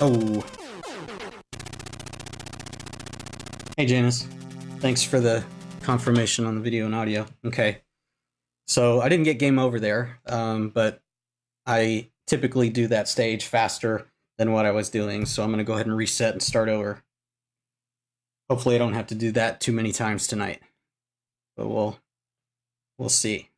Oh. Hey, Janice. Thanks for the confirmation on the video and audio. Okay. So I didn't get game over there, but I typically do that stage faster than what I was doing, so I'm going to go ahead and reset and start over. Hopefully I don't have to do that too many times tonight, but we'll see.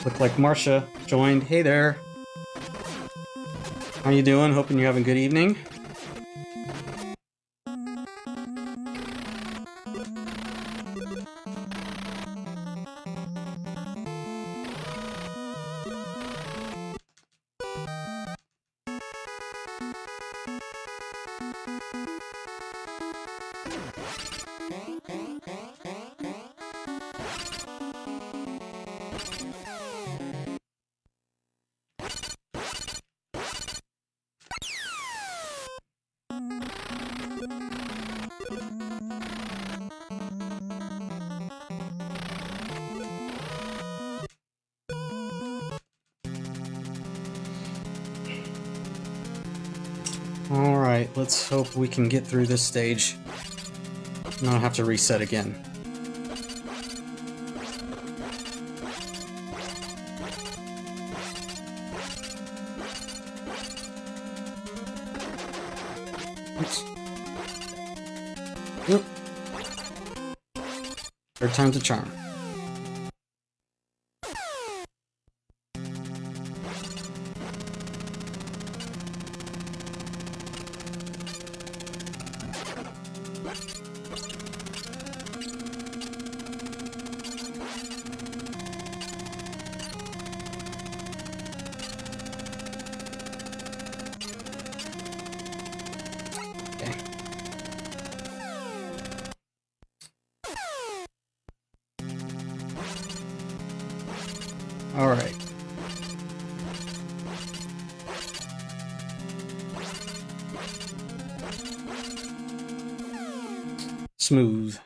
Look like Marsha joined. Hey there. How you doing? Hoping you're having a good evening. Alright, let's hope we can get through this stage. And I'll have to reset again. Oops. Yep. Third time's a charm. All right. Smooth.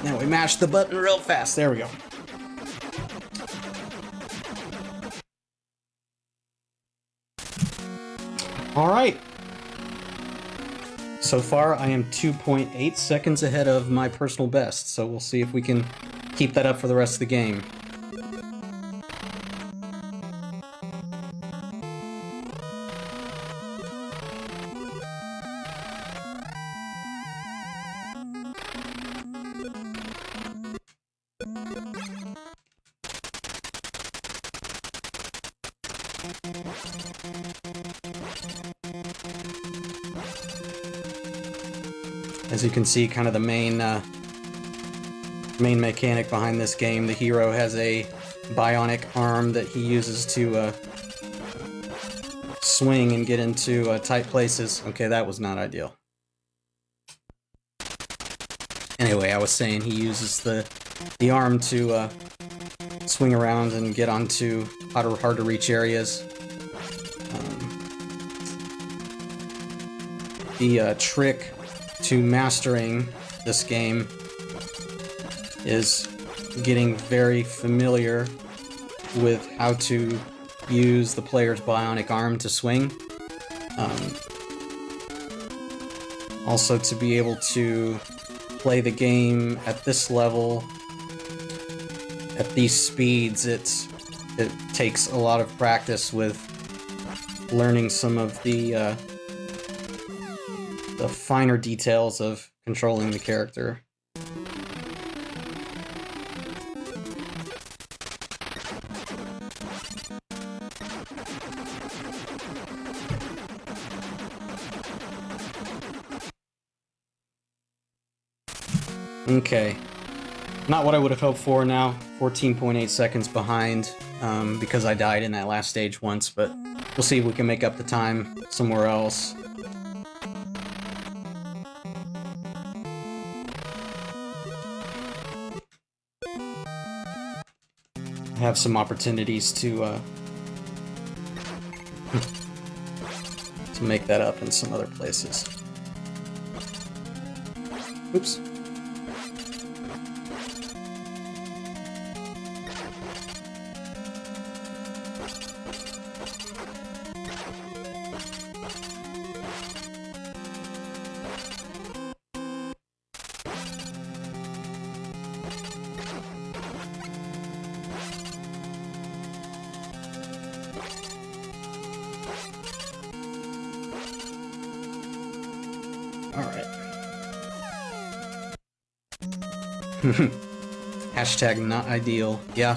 Now we mash the button real fast. There we go. All right. So far, I am 2.8 seconds ahead of my personal best, so we'll see if we can keep that up for the rest of the game. As you can see, kind of the main mechanic behind this game, the hero has a bionic arm that he uses to swing and get into tight places. Okay, that was not ideal. Anyway, I was saying he uses the arm to swing around and get onto hard to reach areas. The trick to mastering this game is getting very familiar with how to use the player's bionic arm to swing. Also, to be able to play the game at this level, at these speeds, it takes a lot of practice with learning some of the finer details of controlling the character. Okay. Not what I would have hoped for now. 14.8 seconds behind because I died in that last stage once, but we'll see if we can make up the time somewhere else. I have some opportunities to make that up in some other places. Oops. Alright. Hashtag not ideal. Yeah.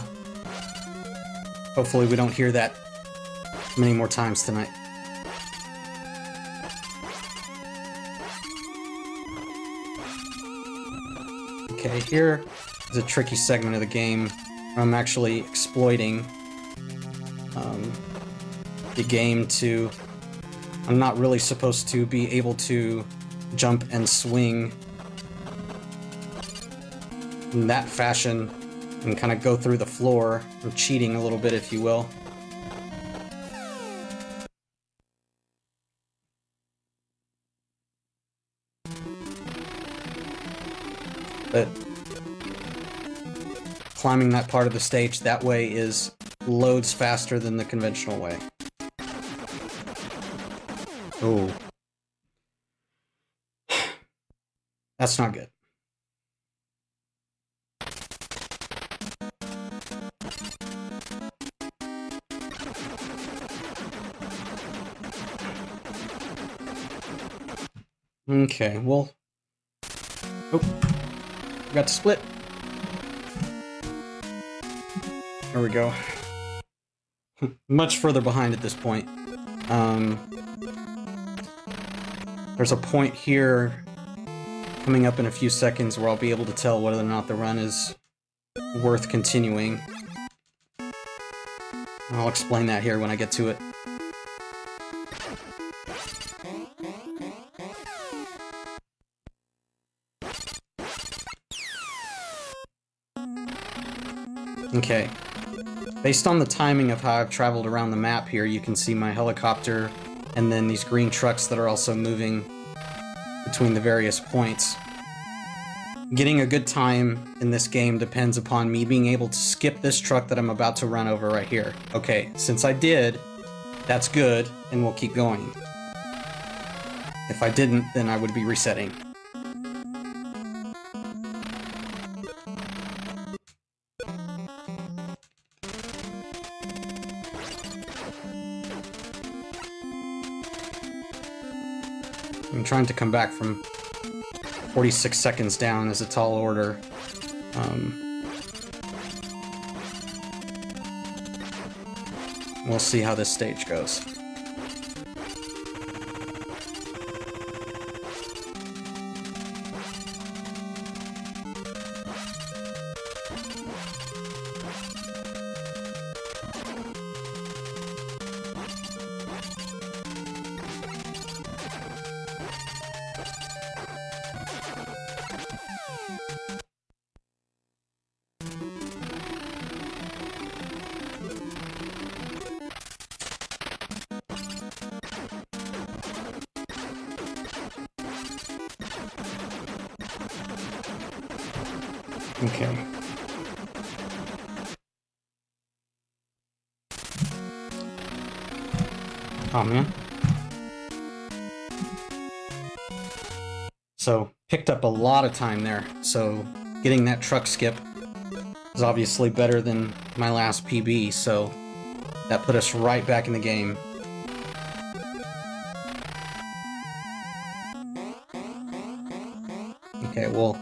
Hopefully we don't hear that many more times tonight. Okay, here is a tricky segment of the game where I'm actually exploiting the game to... I'm not really supposed to be able to jump and swing in that fashion and kind of go through the floor. I'm cheating a little bit, if you will. But climbing that part of the stage that way is loads faster than the conventional way. Oh. That's not good. Okay, well... Oh. Got to split. There we go. Much further behind at this point. There's a point here coming up in a few seconds where I'll be able to tell whether or not the run is worth continuing. I'll explain that here when I get to it. Okay. Based on the timing of how I've traveled around the map here, you can see my helicopter and then these green trucks that are also moving between the various points. Getting a good time in this game depends upon me being able to skip this truck that I'm about to run over right here. Okay, since I did, that's good, and we'll keep going. If I didn't, then I would be resetting. I'm trying to come back from 46 seconds down as a tall order. We'll see how this stage goes. Okay. Oh man. So, picked up a lot of time there. So, getting that truck skip is obviously better than my last PB, so that put us right back in the game. Okay, well,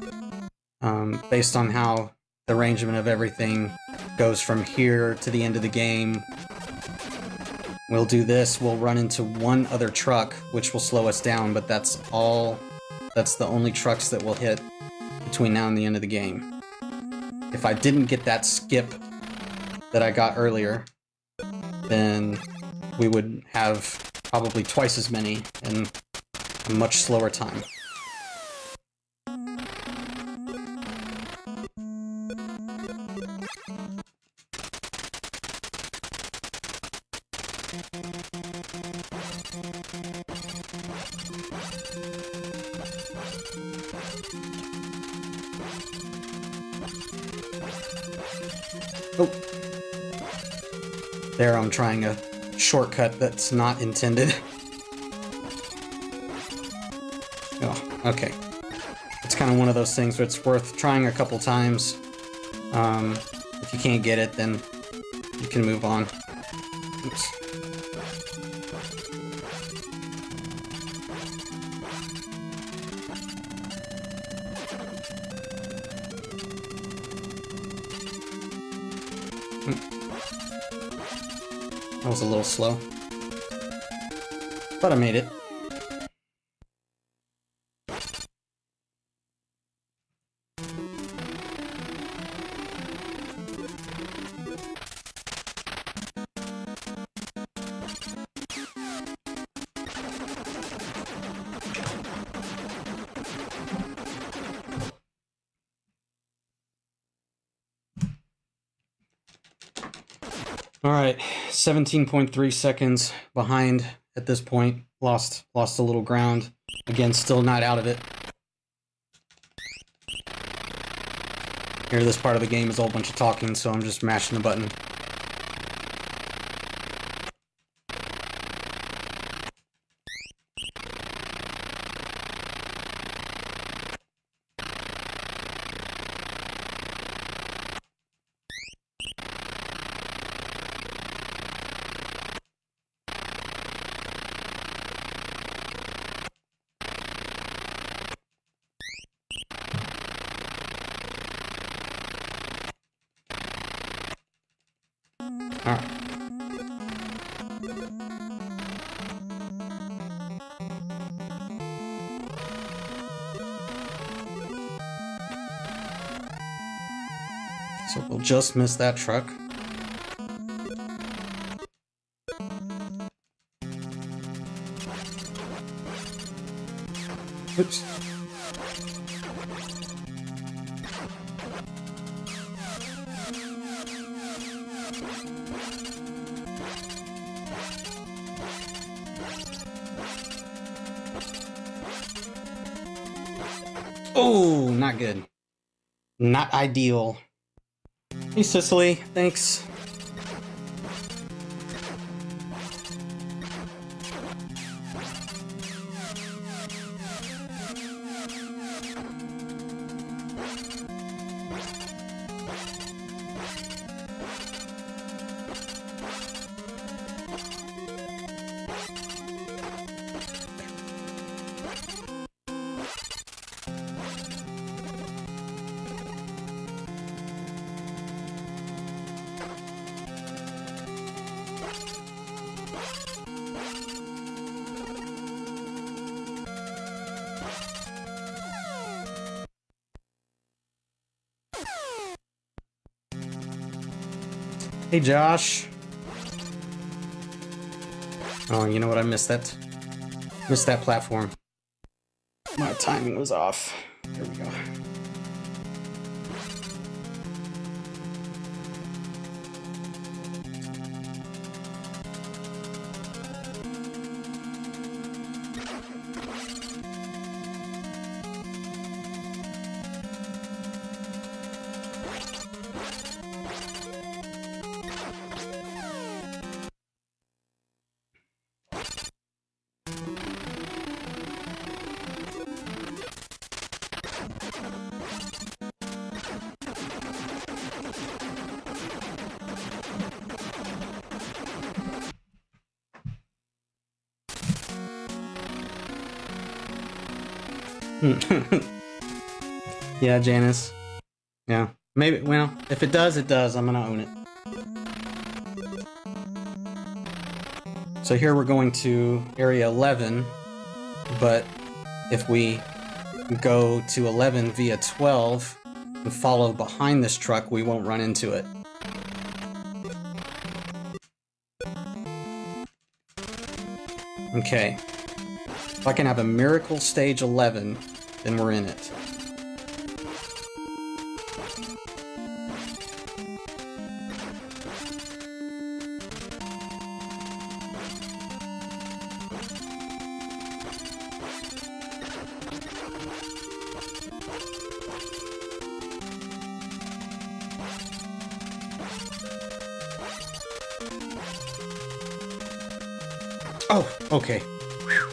based on how the arrangement of everything goes from here to the end of the game, we'll do this. We'll run into one other truck, which will slow us down, but that's all. That's the only trucks that we'll hit between now and the end of the game. if I didn't get that skip that I got earlier, then we would have probably twice as many in a much slower time. Oh. There I'm trying a shortcut that's not intended. Oh, okay. It's kind of one of those things where it's worth trying a couple times. If you can't get it, then you can move on. Oops. That was a little slow, but I made it. All right, 17.3 seconds behind at this point. Lost a little ground. Again, still not out of it. Here, this part of the game is a whole bunch of talking, so I'm just mashing the button. All right. So we'll just miss that truck. Oops. Oh, not good. Not ideal. Hey, Cicely, thanks. Hey, Josh. Oh, you know what? I missed that. Missed that platform. My timing was off. There we go. Yeah, Janice. Yeah. Maybe, well, if it does, it does. I'm gonna own it. So here we're going to area 11, but if we go to 11 via 12, and follow behind this truck, we won't run into it. Okay. If I can have a miracle stage 11, then we're in it. Oh, okay. Whew.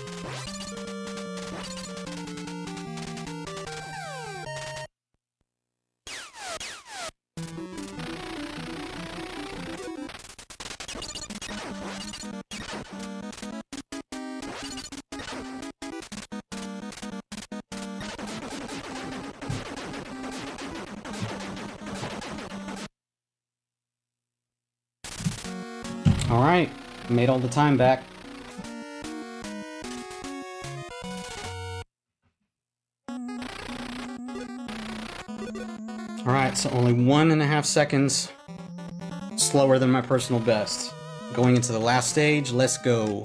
All right, made all the time back. Alright, so only 1.5 seconds slower than my personal best. Going into the last stage, let's go.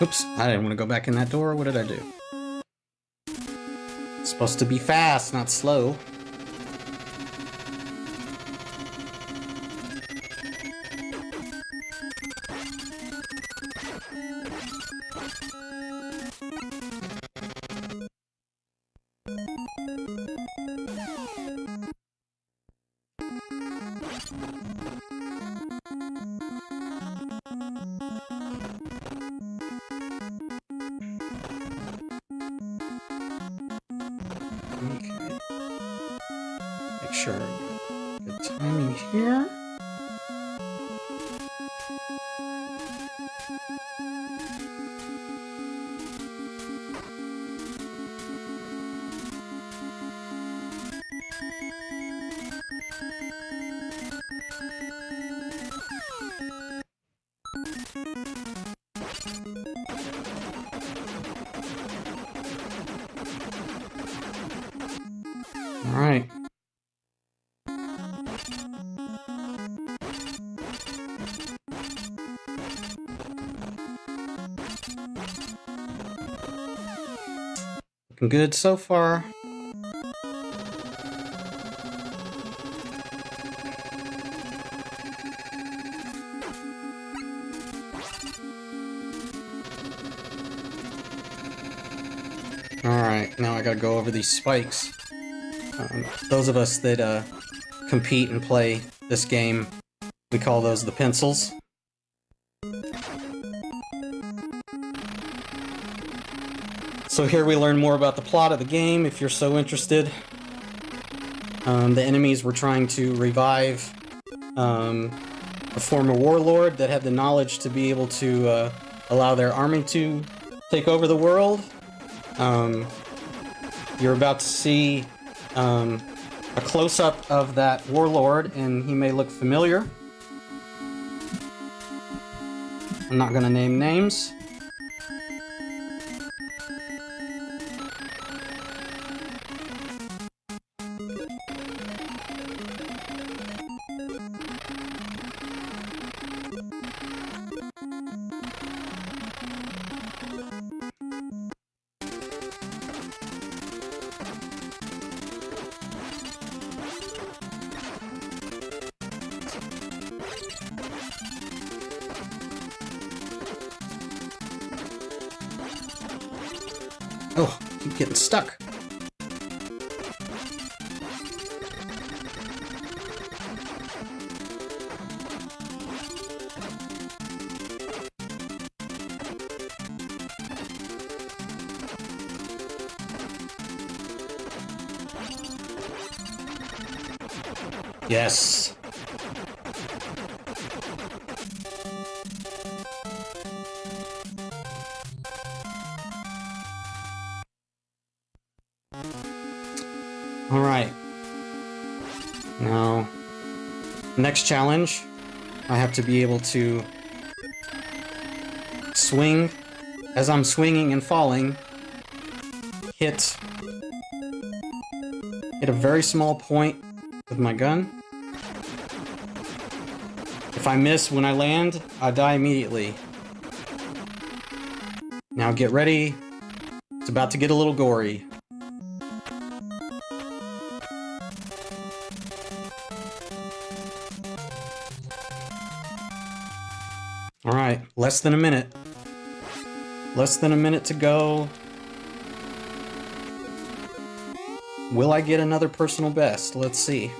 Oops, I didn't want to go back in that door. What did I do? It's supposed to be fast, not slow. Okay. Make sure good timing here. All right. Looking good so far. Alright, now I gotta go over these spikes. Those of us that compete and play this game, we call those the pencils. So here we learn more about the plot of the game, if you're so interested. The enemies were trying to revive a former warlord that had the knowledge to be able to allow their army to take over the world. You're about to see a close-up of that warlord, and he may look familiar. I'm not going to name names. Oh, keep getting stuck. Yes. All right. Now, next challenge, I have to be able to swing as I'm swinging and falling, hit a very small point with my gun. If I miss when I land, I die immediately. Now get ready. It's about to get a little gory. Alright, less than a minute. Less than a minute to go. Will I get another personal best? Let's see.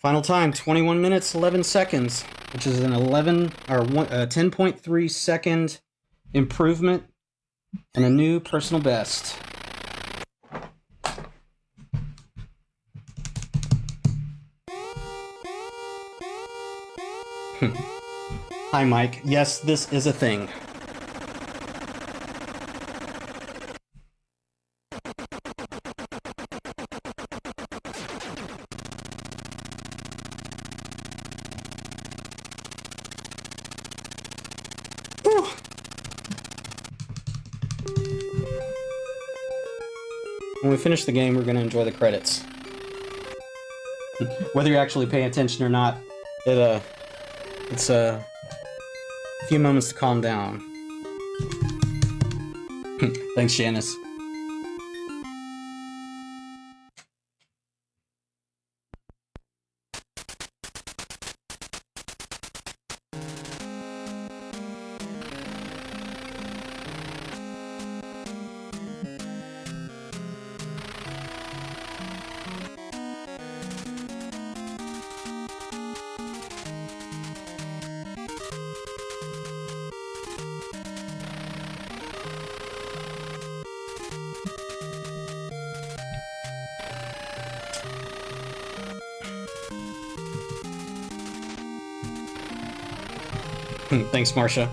Final time, 21 minutes, 11 seconds, which is an 10.3 second improvement and a new personal best. Hi, Mike. Yes, this is a thing. When we finish the game, we're going to enjoy the credits. Whether you actually pay attention or not, it's a few moments to calm down. Thanks, Janice. Thanks, Marsha.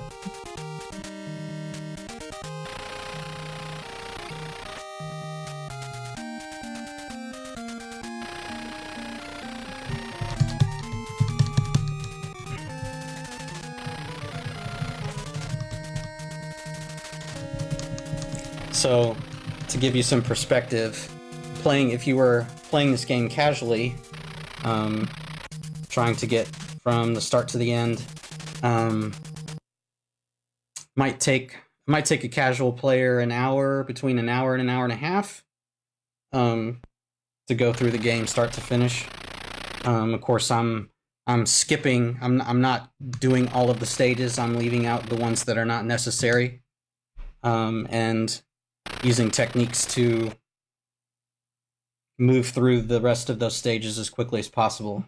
So, to give you some perspective, if you were playing this game casually, trying to get from the start to the end, might take a casual player between an hour and an hour and a half, to go through the game start to finish. Of course, I'm skipping. I'm not doing all of the stages. I'm leaving out the ones that are not necessary, and using techniques to move through the rest of those stages as quickly as possible.